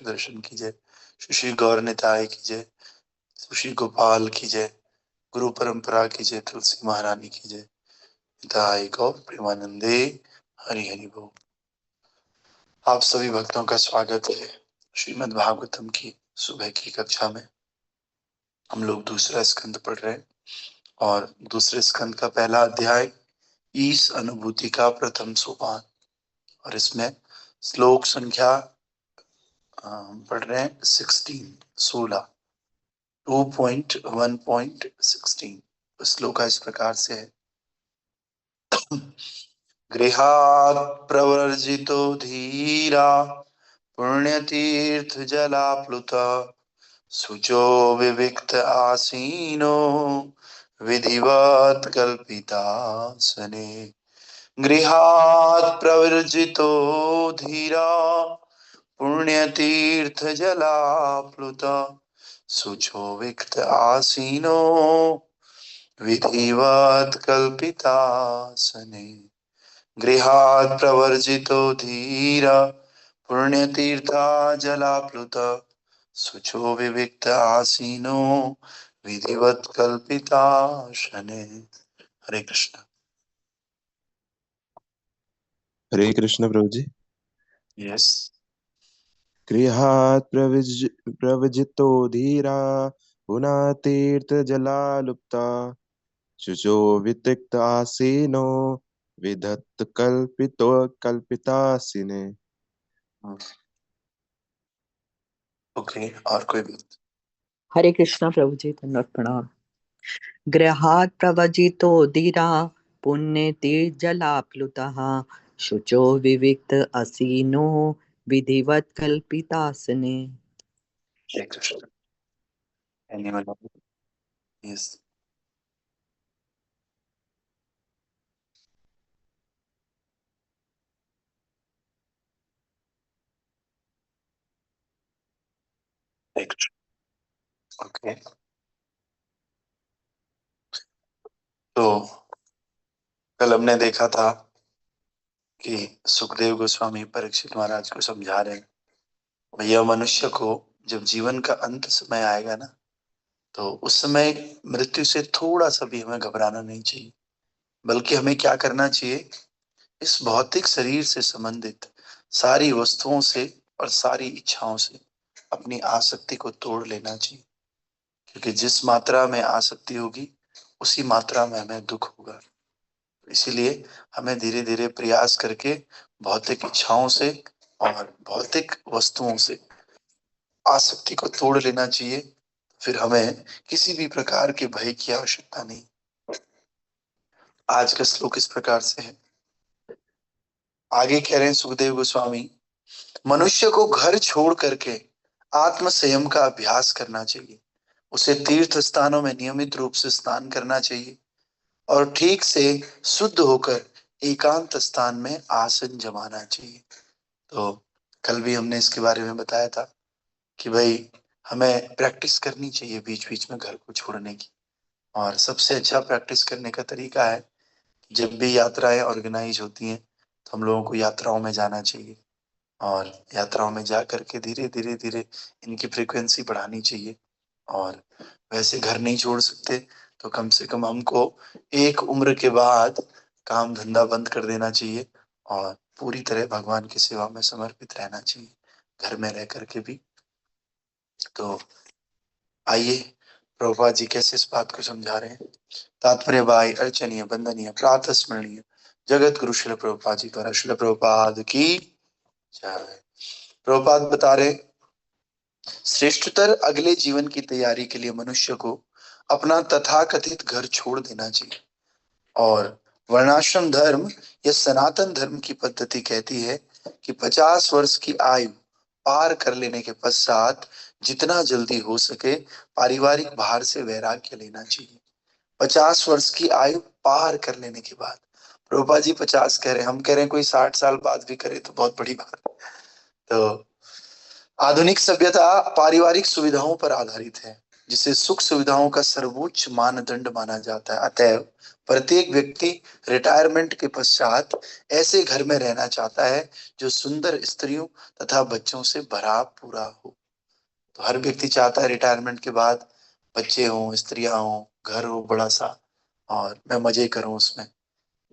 दर्शन की जय। श्री गौर निताय की जय। श्री गोपाल की जय। गुरु परंपरा की जय। तुलसी महारानी की जय। निताय गौर प्रेमानंदे। हरि हरि बोल। आप सभी भक्तों का स्वागत है श्रीमद् भागवतम की सुबह की कक्षा में। हम लोग दूसरा स्कंद पढ़ रहे हैं और दूसरे स्कंद का पहला अध्याय ईश अनुभूति का प्रथम सोपान, और इसमें श्लोक संख्या हम पढ़ रहे हैं 16 2.1.16। श्लोक इस प्रकार से है। गृहात् प्रवर्जितो धीरा पुण्यतीर्थ जलाप्लुता शुचो विविक्त आसीनो विधिवत् कल्पितासने। गृहात् प्रवर्जितो धीरा पुण्यतीर्थ जलाप्लुता शुचो विविक्त आसीनो विधिवत् कल्पितासने। गृहात् प्रवर्जितो धीरा पुण्यतीर्था जलाप्लुता शुचो विविक्त आसीनो विधिवत् कल्पितासने। हरे कृष्ण। हरे कृष्ण प्रभु जी। यस। गृहात् प्रवजितो धीरा पुनः तीर्थ जलालुप्ता शुचो वितिक्त आसीनो विधत्त कल्पितो कल्पितासिने। ओके, और कोई भी? हरे कृष्णा प्रभु जी, दंडवत प्रणाम। गृहात् प्रवजितो धीरा पुण्यतीर्जलाप्लुतः शुचो विविक्त असीनो विधिवत् कल्पितासने। हरे कृष्ण। एनीवन? यस। ओके, तो कल हमने देखा था कि सुखदेव गोस्वामी परीक्षित महाराज को समझा रहे हैं, भैया मनुष्य को जब जीवन का अंत समय आएगा ना, तो उस समय मृत्यु से थोड़ा सा भी हमें घबराना नहीं चाहिए, बल्कि हमें क्या करना चाहिए, इस भौतिक शरीर से संबंधित सारी वस्तुओं से और सारी इच्छाओं से अपनी आसक्ति को तोड़ लेना चाहिए, क्योंकि जिस मात्रा में आसक्ति होगी उसी मात्रा में हमें दुख होगा। इसीलिए हमें धीरे धीरे प्रयास करके भौतिक इच्छाओं से और भौतिक वस्तुओं से आसक्ति को तोड़ लेना चाहिए। फिर हमें किसी भी प्रकार के भय की आवश्यकता नहीं। आज का श्लोक इस प्रकार से है। आगे कह रहे हैं सुखदेव गोस्वामी, मनुष्य को घर छोड़ करके आत्म संयम का अभ्यास करना चाहिए। उसे तीर्थ स्थानों में नियमित रूप से स्नान करना चाहिए और ठीक से शुद्ध होकर एकांत स्थान में आसन जमाना चाहिए। तो कल भी हमने इसके बारे में बताया था कि भाई हमें प्रैक्टिस करनी चाहिए बीच बीच में घर को छोड़ने की। और सबसे अच्छा प्रैक्टिस करने का तरीका है, जब भी यात्राएं ऑर्गेनाइज होती हैं तो हम लोगों को यात्राओं में जाना चाहिए और यात्राओं में जा करके धीरे धीरे धीरे इनकी फ्रीक्वेंसी बढ़ानी चाहिए। और वैसे घर नहीं छोड़ सकते तो कम से कम हमको एक उम्र के बाद काम धंधा बंद कर देना चाहिए और पूरी तरह भगवान की सेवा में समर्पित रहना चाहिए, घर में रह करके भी। तो आइए प्रभुपाद जी कैसे इस बात को समझा रहे हैं। तात्पर्य बाई अर्चनीय वंदनीय प्रातः स्मरणीय जगत गुरु श्रील प्रभुपाद जी द्वारा। श्रील प्रभुपाद की जय। प्रभुपाद बता रहे, श्रेष्ठतर अगले जीवन की तैयारी के लिए मनुष्य को अपना तथाकथित घर छोड़ देना चाहिए। और वर्णाश्रम धर्म या सनातन धर्म की पद्धति कहती है कि 50 वर्ष की आयु पार कर लेने के पश्चात जितना जल्दी हो सके पारिवारिक भार से वैराग्य लेना चाहिए। 50 वर्ष की आयु पार कर लेने के बाद, प्रभुपाद जी 50 कह रहे हैं, हम कह रहे हैं कोई 60 साल बाद भी करे तो बहुत बड़ी बात। तो आधुनिक सभ्यता पारिवारिक सुविधाओं पर आधारित है, जिसे सुख सुविधाओं का सर्वोच्च मानदंड माना जाता है। अतएव प्रत्येक व्यक्ति रिटायरमेंट के पश्चात ऐसे घर में रहना चाहता है जो सुंदर स्त्रियों तथा बच्चों से भरा पूरा हो। तो हर व्यक्ति चाहता है रिटायरमेंट के बाद बच्चे हों, स्त्रियां हों, घर हो बड़ा सा, और मैं मजे करूं उसमें।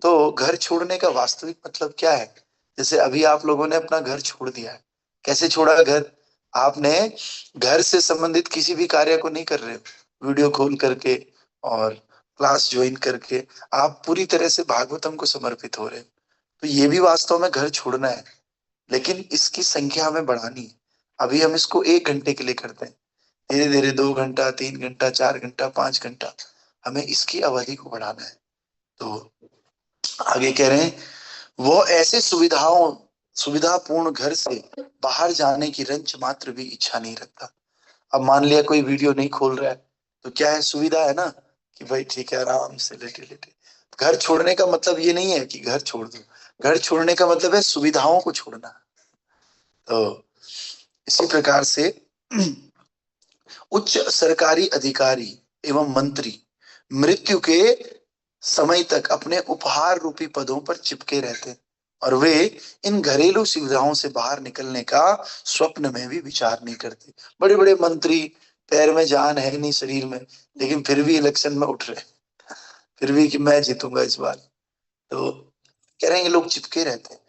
तो घर छोड़ने का वास्तविक मतलब क्या है? जैसे अभी आप लोगों ने अपना घर छोड़ दिया है। कैसे छोड़ा घर? आपने घर से संबंधित किसी भी कार्य को नहीं कर रहे हो, वीडियो खोल करके और क्लास ज्वाइन करके आप पूरी तरह से भागवतम को समर्पित हो रहे हो। तो ये भी वास्तव में घर छोड़ना है, लेकिन इसकी संख्या हमें बढ़ानी है। अभी हम इसको 1 घंटे के लिए करते हैं, धीरे धीरे 2 घंटा, 3 घंटा, 4 घंटा, 5 घंटा, हमें इसकी अवधि को बढ़ाना है। तो आगे कह रहे हैं, वो ऐसे सुविधापूर्ण घर से बाहर जाने की रंच मात्र भी इच्छा नहीं रखता। अब मान लिया कोई वीडियो नहीं खोल रहा है, तो क्या है, सुविधा है ना, कि भाई ठीक है, आराम से लेटे लेटे। घर छोड़ने का मतलब ये नहीं है कि घर छोड़ दो, घर छोड़ने का मतलब है सुविधाओं को छोड़ना। तो इसी प्रकार से उच्च सरकारी अधिकारी एवं मंत्री मृत्यु के समय तक अपने उपहार रूपी पदों पर चिपके रहते हैं, और वे इन घरेलू सुविधाओं से बाहर निकलने का स्वप्न में भी विचार नहीं करते। बड़े बड़े मंत्री, पैर में जान है नहीं शरीर में, लेकिन फिर भी इलेक्शन में उठ रहे हैं, फिर भी कि मैं जीतूंगा इस बार। तो कह रहे हैं ये लोग चिपके रहते हैं,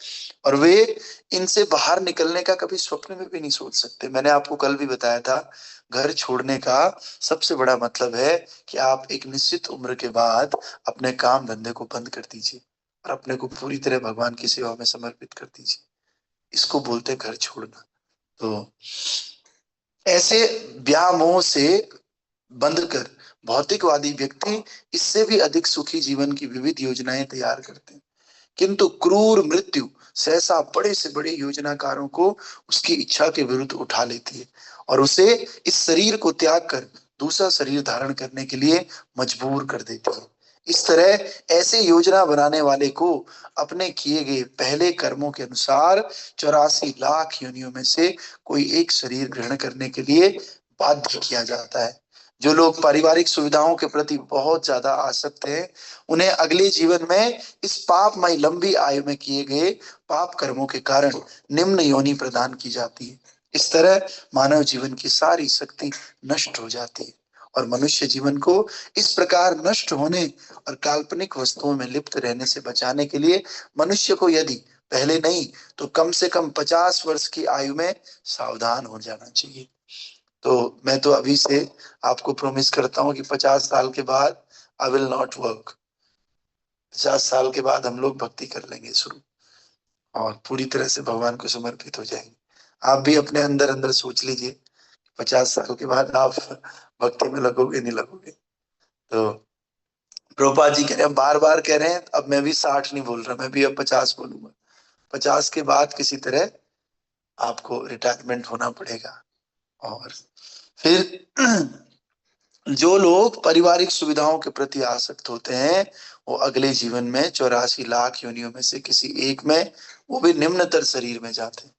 और वे इनसे बाहर निकलने का कभी स्वप्न में भी नहीं सोच सकते। मैंने आपको कल भी बताया था, घर छोड़ने का सबसे बड़ा मतलब है कि आप एक निश्चित उम्र के बाद अपने काम धंधे को बंद कर दीजिए और अपने को पूरी तरह भगवान की सेवा में समर्पित कर दीजिए। इसको बोलते हैं घर छोड़ना। तो ऐसे व्यामोह से बंध कर भौतिकवादी व्यक्ति इससे भी अधिक सुखी जीवन की विविध योजनाएं तैयार करते हैं, किंतु क्रूर मृत्यु सहसा बड़े से बड़े योजनाकारों को उसकी इच्छा के विरुद्ध उठा लेती है और उसे इस शरीर को त्याग कर दूसरा शरीर धारण करने के लिए मजबूर कर देती है। इस तरह ऐसे योजना बनाने वाले को अपने किए गए पहले कर्मों के अनुसार 84 लाख योनियों में से कोई एक शरीर ग्रहण करने के लिए बाध्य किया जाता है। जो लोग पारिवारिक सुविधाओं के प्रति बहुत ज्यादा आसक्त हैं, उन्हें अगले जीवन में इस पापमय लंबी आयु में किए गए पाप कर्मों के कारण निम्न योनि प्रदान की जाती है। इस तरह मानव जीवन की सारी शक्ति नष्ट हो जाती है, और मनुष्य जीवन को इस प्रकार नष्ट होने और काल्पनिक वस्तुओं में लिप्त रहने से बचाने के लिए मनुष्य को यदि पहले नहीं तो कम से कम 50 वर्ष की आयु में सावधान हो जाना चाहिए। तो मैं तो अभी से आपको प्रॉमिस करता हूँ कि 50 साल के बाद आई विल नॉट वर्क। 50 साल के बाद हम लोग भक्ति कर लेंगे शुरू, और पूरी तरह से भगवान को समर्पित हो जाएंगे। आप भी अपने अंदर अंदर सोच लीजिए, 50 साल के बाद आप भक्ति में लगोगे नहीं लगोगे। तो प्रभुपाद जी कह रहे हैं, बार बार कह रहे हैं, अब मैं भी 60 नहीं बोल रहा, मैं भी अब 50 बोलूंगा। 50 के बाद किसी तरह आपको रिटायरमेंट होना पड़ेगा। और फिर जो लोग पारिवारिक सुविधाओं के प्रति आसक्त होते हैं, वो अगले जीवन में 84 लाख योनियों में से किसी एक में, वो भी निम्नतर शरीर में जाते हैं।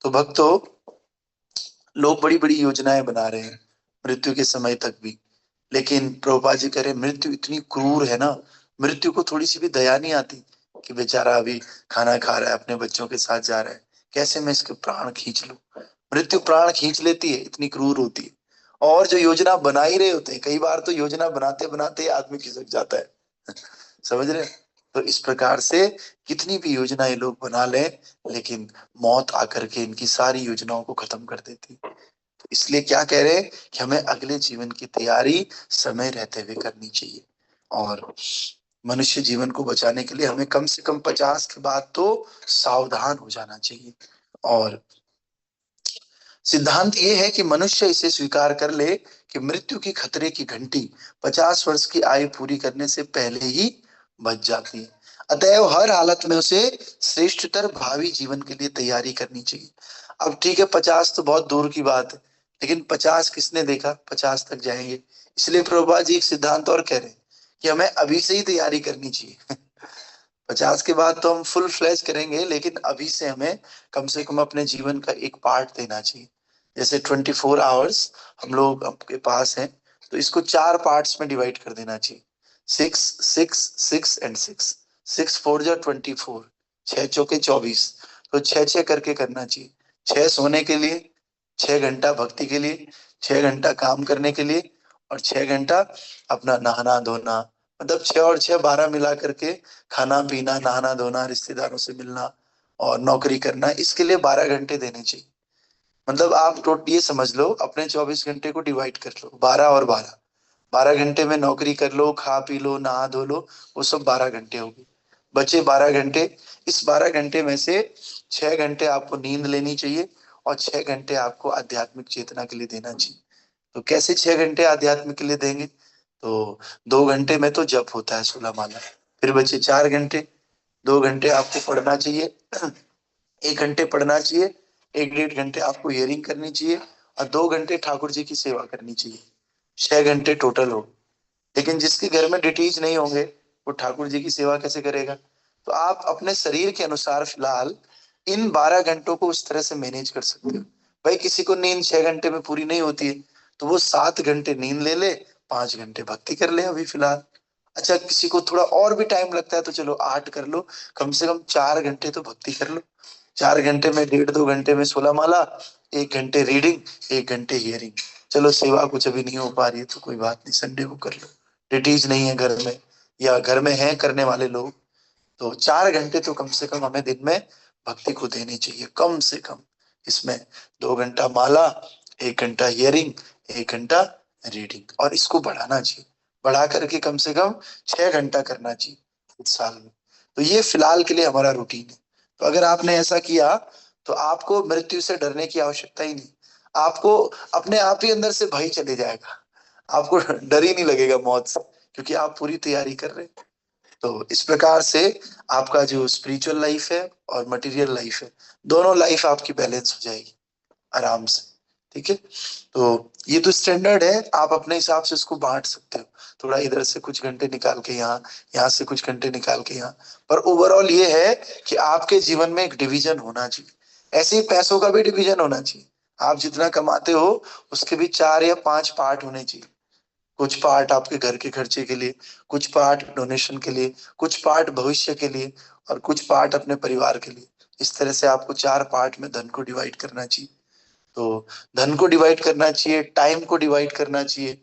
तो भक्तों, लोग बड़ी बड़ी योजनाएं बना रहे हैं मृत्यु के समय तक भी, लेकिन प्रभुपाद जी कह रहे हैं मृत्यु इतनी क्रूर है ना, मृत्यु को थोड़ी सी भी दया नहीं आती कि बेचारा अभी खाना खा रहा है, अपने बच्चों के साथ जा रहा है, कैसे मैं इसके प्राण खींच लूं। मृत्यु प्राण खींच लेती है, इतनी क्रूर होती है। और जो योजना बना ही रहे होते हैं, कई बार तो योजना बनाते बनाते ही आदमी खिसक जाता है समझ रहे हैं? तो इस प्रकार से कितनी भी योजना ये लोग बना लें, लेकिन मौत आकर के इनकी सारी योजनाओं को खत्म कर देती है। तो इसलिए क्या कह रहे हैं कि हमें अगले जीवन की तैयारी समय रहते हुए करनी चाहिए, और मनुष्य जीवन को बचाने के लिए हमें कम से कम 50 के बाद तो सावधान हो जाना चाहिए। और सिद्धांत ये है कि मनुष्य इसे स्वीकार कर ले कि मृत्यु की खतरे की घंटी 50 वर्ष की आयु पूरी करने से पहले ही बज जाती है। अतएव हर हालत में उसे श्रेष्ठतर भावी जीवन के लिए तैयारी करनी चाहिए। अब ठीक है, 50 तो बहुत दूर की बात है, लेकिन 50 किसने देखा 50 तक जाएंगे। इसलिए प्रभुपाद जी एक सिद्धांत और कह रहे हैं कि हमें अभी से ही तैयारी करनी चाहिए 50 के बाद तो हम फुल फ्लैश करेंगे, लेकिन अभी से हमें कम से कम अपने जीवन का एक पार्ट देना चाहिए। जैसे 24 आवर्स हम लोग आपके पास हैं, तो इसको 4 पार्ट्स में डिवाइड कर देना चाहिए। 6 6 6 एंड 6, 6 4 जा 24, 6 चौके 24, तो 6 करके करना चाहिए। 6 सोने के लिए, 6 घंटा भक्ति के लिए, 6 घंटा काम करने के लिए, और 6 घंटा अपना नहाना धोना, मतलब 6 और 6 12 मिला करके खाना पीना, नहाना धोना, रिश्तेदारों से मिलना और नौकरी करना, इसके लिए 12 घंटे देने चाहिए। मतलब आप टोटल ये समझ लो, अपने 24 घंटे को डिवाइड कर लो, 12 और 12, 12 घंटे में नौकरी कर लो, खा पी लो, नहा धो लो, वो सब 12 घंटे हो गए। बचे 12 घंटे, इस 12 घंटे में से 6 घंटे आपको नींद लेनी चाहिए और 6 घंटे आपको आध्यात्मिक चेतना के लिए देना चाहिए। तो कैसे 6 घंटे आध्यात्मिक के लिए देंगे? तो 2 घंटे में तो जप होता है 16 माला, फिर बचे 4 घंटे, 2 घंटे आपको पढ़ना चाहिए, 1 घंटे पढ़ना चाहिए, 1 1.5 घंटे आपको हियरिंग करनी चाहिए और 2 घंटे ठाकुर जी की सेवा करनी चाहिए। 6 घंटे टोटल हो। लेकिन जिसके घर में डिटीज नहीं होंगे वो ठाकुर जी की सेवा कैसे करेगा? तो आप अपने शरीर के अनुसार फिलहाल इन 12 घंटों को उस तरह से मैनेज कर सकते हो। भाई किसी को नींद 6 घंटे में पूरी नहीं होती है तो वो 7 घंटे नींद ले ले, 5 घंटे भक्ति कर ले अभी फिलहाल। अच्छा किसी को थोड़ा और भी टाइम लगता है तो चलो 8 कर लो, कम से कम 4 घंटे तो भक्ति कर लो। 4 घंटे में 1.5 2 घंटे में 16 माला, 1 घंटे रीडिंग, 1 घंटे हियरिंग। चलो सेवा कुछ अभी नहीं हो पा रही है तो कोई बात नहीं, संडे को कर लो, डिटीज नहीं है घर में या घर में है करने वाले लोग, तो 4 घंटे तो कम से कम हमें दिन में भक्ति को देनी चाहिए कम से कम। इसमें 2 घंटा माला, 1 घंटा हियरिंग, 1 घंटा रीडिंग, और इसको बढ़ाना चाहिए, बढ़ा करके कम से कम 6 घंटा करना चाहिए इस साल में। तो ये फिलहाल के लिए हमारा रूटीन है। तो अगर आपने ऐसा किया तो आपको मृत्यु से डरने की आवश्यकता ही नहीं, आपको अपने आप ही अंदर से भय चले जाएगा, आपको डर ही नहीं लगेगा मौत से, क्योंकि आप पूरी तैयारी कर रहे हैं। तो इस प्रकार से आपका जो स्पिरिचुअल लाइफ है और मटेरियल लाइफ है, दोनों लाइफ आपकी बैलेंस हो जाएगी आराम से। ठीक है, तो ये तो स्टैंडर्ड है, आप अपने हिसाब से इसको बांट सकते हो, थोड़ा इधर से कुछ घंटे निकाल के यहाँ, यहाँ से कुछ घंटे निकाल के यहाँ, पर ओवरऑल ये है कि आपके जीवन में एक डिवीजन होना चाहिए। ऐसे ही पैसों का भी डिवीजन होना चाहिए, आप जितना कमाते हो उसके भी 4 या 5 पार्ट होने चाहिए। कुछ पार्ट आपके घर के खर्चे के लिए, कुछ पार्ट डोनेशन के लिए, कुछ पार्ट भविष्य के लिए, और कुछ पार्ट अपने परिवार के लिए। इस तरह से आपको 4 पार्ट में धन को डिवाइड करना चाहिए। तो धन को डिवाइड करना चाहिए, टाइम को डिवाइड करना चाहिए,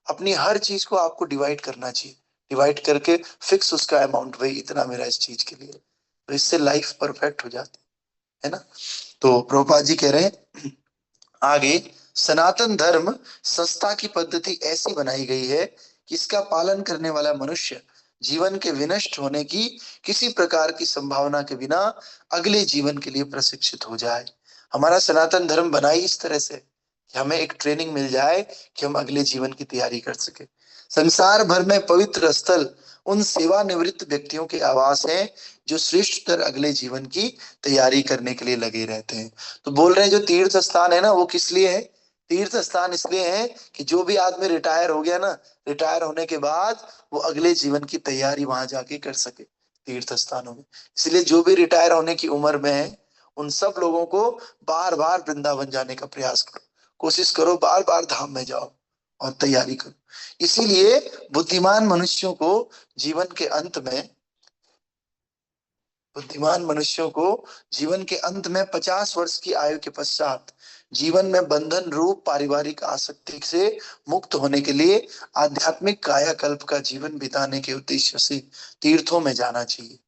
अपनी हर चीज को आपको डिवाइड करना चाहिए। डिवाइड करके फिक्स उसका अमाउंट, भाई इतना मेरा इस चीज के लिए, तो इससे लाइफ परफेक्ट हो जाती है ना। तो प्रभुपाद जी कह रहे हैं आगे, सनातन धर्म संस्था की पद्धति ऐसी बनाई गई है कि इसका पालन करने वाला मनुष्य जीवन के विनष्ट होने की किसी प्रकार की संभावना के बिना अगले जीवन के लिए प्रशिक्षित हो जाए। हमारा सनातन धर्म बनाई इस तरह से कि हमें एक ट्रेनिंग मिल जाए कि हम अगले जीवन की तैयारी कर सके। संसार भर में पवित्र स्थल उन सेवानिवृत्त व्यक्तियों के आवास हैं जो श्रेष्ठतर अगले जीवन की तैयारी करने के लिए लगे रहते हैं। तो बोल रहे हैं जो तीर्थ स्थान है ना, वो किस लिए है? तीर्थ स्थान इसलिए है कि जो भी आदमी रिटायर हो गया ना, रिटायर होने के बाद वो अगले जीवन की तैयारी वहां जाके कर सके तीर्थ स्थानों में। इसलिए जो भी रिटायर होने की उम्र में है उन सब लोगों को बार बार वृंदावन जाने का प्रयास करो, कोशिश करो, बार बार धाम में जाओ और तैयारी करो। इसीलिए बुद्धिमान मनुष्यों को जीवन के अंत में, बुद्धिमान मनुष्यों को जीवन के अंत में 50 वर्ष की आयु के पश्चात जीवन में बंधन रूप पारिवारिक आसक्ति से मुक्त होने के लिए आध्यात्मिक कायाकल्प का जीवन बिताने के उद्देश्य से तीर्थों में जाना चाहिए।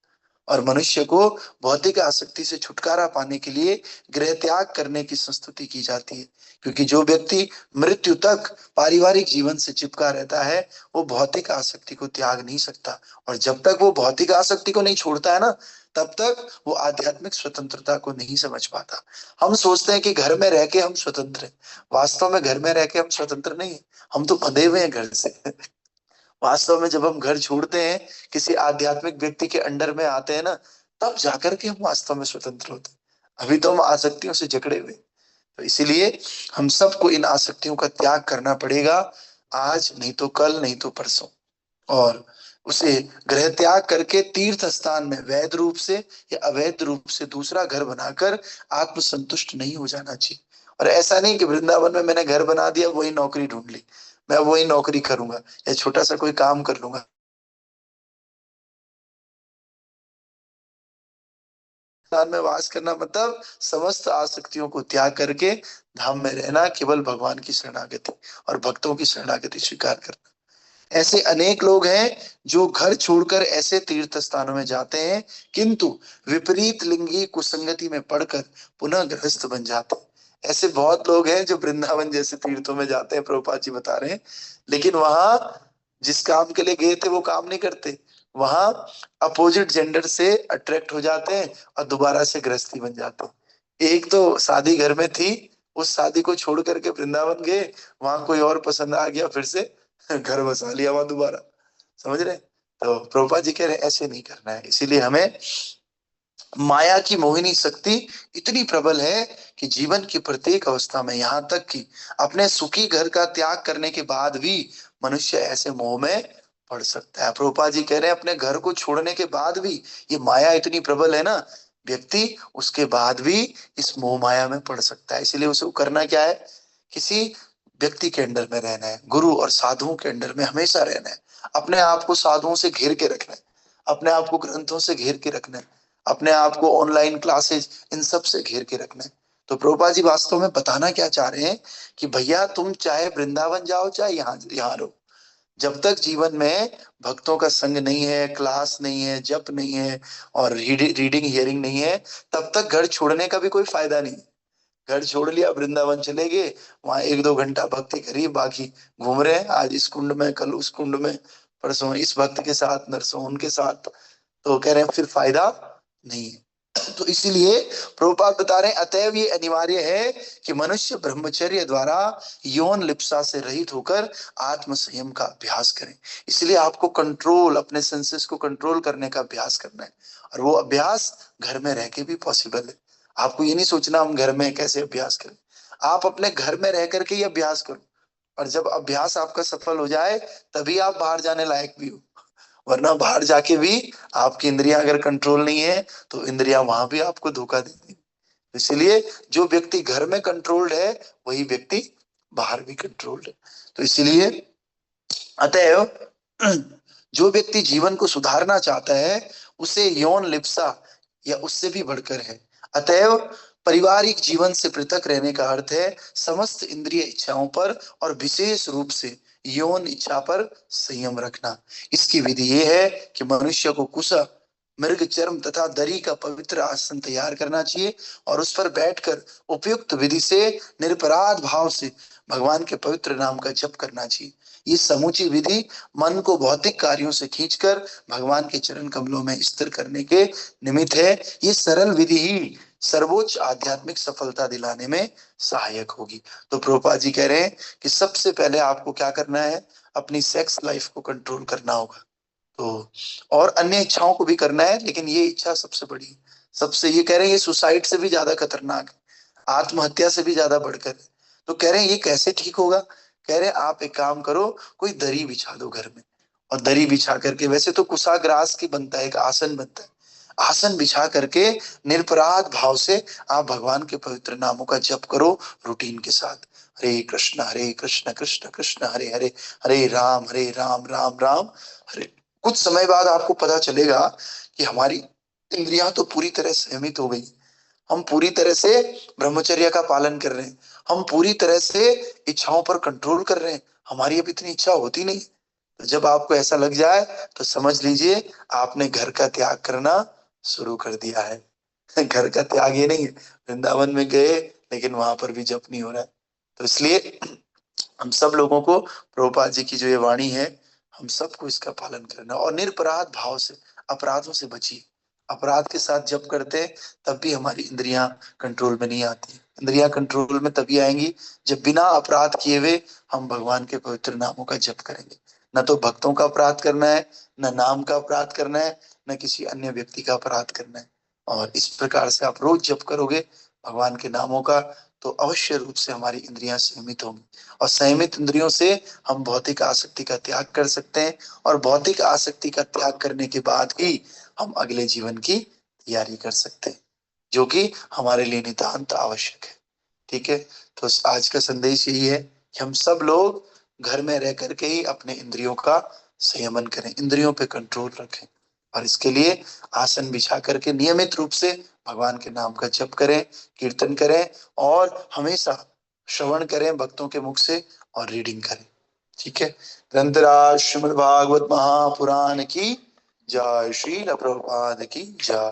और मनुष्य को भौतिक आसक्ति से छुटकारा पाने के लिए गृह त्याग करने की संस्तुति की जाती है, क्योंकि जो व्यक्ति मृत्यु तक पारिवारिक जीवन से चिपका रहता है वो भौतिक आसक्ति को त्याग नहीं सकता, और जब तक वो भौतिक आसक्ति को नहीं छोड़ता है ना, तब तक वो आध्यात्मिक स्वतंत्रता को नहीं समझ पाता। हम सोचते हैं कि घर में रह के हम स्वतंत्र हैं, वास्तव में घर में रह के हम स्वतंत्र नहीं है, हम तो बंधे हुए हैं घर से। वास्तव में जब हम घर छोड़ते हैं, किसी आध्यात्मिक व्यक्ति के अंडर में आते हैं ना, तब जाकर के हम वास्तव में स्वतंत्र होते हैं। अभी तो हम आसक्तियों से जकड़े हुए। तो इसीलिए हम सबको इन आसक्तियों का त्याग करना पड़ेगा, आज नहीं तो कल, नहीं तो परसों। और उसे गृह त्याग करके तीर्थ स्थान में वैध रूप से या अवैध रूप से दूसरा घर बनाकर आत्मसंतुष्ट नहीं हो जाना चाहिए। और ऐसा नहीं कि वृंदावन में मैंने घर बना दिया वही नौकरी ढूंढ ली, मैं वही नौकरी करूंगा या छोटा सा कोई काम कर लूंगा। स्थान में वास करना मतलब समस्त आसक्तियों को त्याग करके धाम में रहना, केवल भगवान की शरणागति और भक्तों की शरणागति स्वीकार करना। ऐसे अनेक लोग हैं जो घर छोड़कर ऐसे तीर्थ स्थानों में जाते हैं, किंतु विपरीत लिंगी कुसंगति में पड़कर पुनः गृहस्थ बन जाते हैं। ऐसे बहुत लोग हैं जो वृंदावन जैसे तीर्थों में जाते हैं, प्रभुपाद जी बता रहे हैं, लेकिन वहां जिस काम के लिए गए थे वो काम नहीं करते। वहां अपोजिट जेंडर से अट्रैक्ट हो जाते हैं और दोबारा से गृहस्थी बन जाते हैं। एक तो शादी घर में थी, उस शादी को छोड़ करके वृंदावन गए, वहां कोई और पसंद आ गया, फिर से घर बसा लिया वहां दोबारा। समझ रहे? तो प्रभुपाद जी कह रहे हैं ऐसे नहीं करना है। इसीलिए हमें, माया की मोहिनी शक्ति इतनी प्रबल है कि जीवन की प्रत्येक अवस्था में, यहाँ तक कि अपने सुखी घर का त्याग करने के बाद भी मनुष्य ऐसे मोह में पड़ सकता है। प्रभुपाद जी कह रहे हैं अपने घर को छोड़ने के बाद भी ये माया इतनी प्रबल है ना, व्यक्ति उसके बाद भी इस मोह माया में पड़ सकता है। इसलिए उसे करना क्या है, किसी व्यक्ति के अंडर में रहना है, गुरु और साधुओं के अंडर में हमेशा रहना है, अपने आप को साधुओं से घेर के रखना है, अपने आप को ग्रंथों से घेर के रखना है, अपने आप को ऑनलाइन क्लासेस इन सब से घेर के रखना है। तो प्रभुपाद जी वास्तव में बताना क्या चाह रहे हैं कि भैया तुम चाहे वृंदावन जाओ चाहे यहाँ यहाँ रहो, जब तक जीवन में भक्तों का संग नहीं है, क्लास नहीं है, जप नहीं है और रीडिंग हियरिंग नहीं है, तब तक घर छोड़ने का भी कोई फायदा नहीं। घर छोड़ लिया, वृंदावन चले गए, वहां 1-2 घंटा भक्ति करी, बाकी घूम रहे हैं, आज इस कुंड में, कल उस कुंड में, परसों इस भक्त के साथ, नरसों उनके साथ, तो कह रहे हैं फिर फायदा नहीं है। तो इसीलिए प्रभुपाद बता रहे हैं अतएव ये अनिवार्य है कि मनुष्य ब्रह्मचर्य द्वारा यौन लिप्सा से रहित होकर आत्म संयम का अभ्यास करें। इसलिए आपको कंट्रोल, अपने सेंसेस को कंट्रोल करने का अभ्यास करना है, और वो अभ्यास घर में रह के भी पॉसिबल है। आपको ये नहीं सोचना हम घर में कैसे अभ्यास करें, आप अपने घर में रह करके ये अभ्यास करो, और जब अभ्यास आपका सफल हो जाए तभी आप बाहर जाने लायक भी हो, वरना बाहर जाके भी आपकी इंद्रियां अगर कंट्रोल नहीं है तो इंद्रियां वहां भी आपको धोखा देती है। इसलिए जो व्यक्ति घर में कंट्रोल्ड है वही व्यक्ति बाहर भी कंट्रोल्ड है। तो इसलिए अतएव जो व्यक्ति जीवन को सुधारना चाहता है उसे यौन लिप्सा या उससे भी बढ़कर है। अतएव पारिवारिक जीवन से पृथक रहने का अर्थ है समस्त इंद्रिय इच्छाओं पर और विशेष रूप से यौन इच्छा पर संयम रखना। इसकी विधि यह है कि मनुष्य को कुशा, मृग चर्म तथा दरी का पवित्र आसन तैयार करना चाहिए और उस पर बैठकर उपयुक्त विधि से निरपराध भाव से भगवान के पवित्र नाम का जप करना चाहिए। ये समूची विधि मन को भौतिक कार्यों से खींचकर भगवान के चरण कमलों में स्थिर करने के निमित्त है। ये सरल विधि ही सर्वोच्च आध्यात्मिक सफलता दिलाने में सहायक होगी। तो प्रभुपाद जी कह रहे हैं कि सबसे पहले आपको क्या करना है, अपनी सेक्स लाइफ को कंट्रोल करना होगा। तो और अन्य इच्छाओं को भी करना है, लेकिन ये इच्छा सबसे बड़ी, सबसे, ये कह रहे हैं ये सुसाइड से भी ज्यादा खतरनाक है, आत्महत्या से भी ज्यादा बढ़कर है। तो कह रहे हैं ये कैसे ठीक होगा, कह रहे हैं आप एक काम करो, कोई दरी बिछा दो घर में, और दरी बिछा करके, वैसे तो कुशाग्रास की बनता है, एक आसन बनता है, आसन बिछा करके निरपराध भाव से आप भगवान के पवित्र नामों का जप करो रूटीन के साथ। हरे कृष्ण कृष्ण कृष्ण हरे हरे, हरे राम राम राम हरे। कुछ समय बाद आपको पता चलेगा कि हमारी इंद्रियां तो पूरी तरह संयमित हो गई, हम पूरी तरह से ब्रह्मचर्य का पालन कर रहे हैं, हम पूरी तरह से इच्छाओं पर कंट्रोल कर रहे हैं, हमारी अब इतनी इच्छा होती नहीं। तो जब आपको ऐसा लग जाए तो समझ लीजिए आपने घर का त्याग करना शुरू कर दिया है। घर का त्याग ये नहीं है वृंदावन में गए लेकिन वहां पर भी जप नहीं हो रहा है। तो इसलिए हम सब लोगों को प्रभुपाद जी की जो ये वाणी है, हम सबको इसका पालन करना और निरपराध भाव से अपराधों से बचिए। अपराध के साथ जब करते हैं तब भी हमारी इंद्रियां कंट्रोल में नहीं आती। इंद्रियां कंट्रोल में तभी आएंगी जब बिना अपराध किए हुए हम भगवान के पवित्र नामों का जप करेंगे। न तो भक्तों का अपराध करना है, न नाम का अपराध करना है, न किसी अन्य व्यक्ति का अपराध करना है। और इस प्रकार से आप रोज जप करोगे भगवान के नामों का, तो अवश्य रूप से हमारी इंद्रियां संयमित होंगी, और संयमित इंद्रियों से हम भौतिक आसक्ति का त्याग कर सकते हैं, और भौतिक आसक्ति का त्याग करने के बाद ही हम अगले जीवन की तैयारी कर सकते हैं, जो कि हमारे लिए नितांत आवश्यक है। ठीक है, तो आज का संदेश यही है कि हम सब लोग घर में रह करके ही अपने इंद्रियों का संयमन करें, इंद्रियों पे कंट्रोल रखें। और इसके लिए आसन बिछा करके नियमित रूप से भगवान के नाम का जप करें, कीर्तन करें और हमेशा श्रवण करें भक्तों के मुख से और रीडिंग करें। ठीक है। ग्रंथराज श्रीमद् भागवत महापुराण की जय, श्रील प्रभुपाद की जय।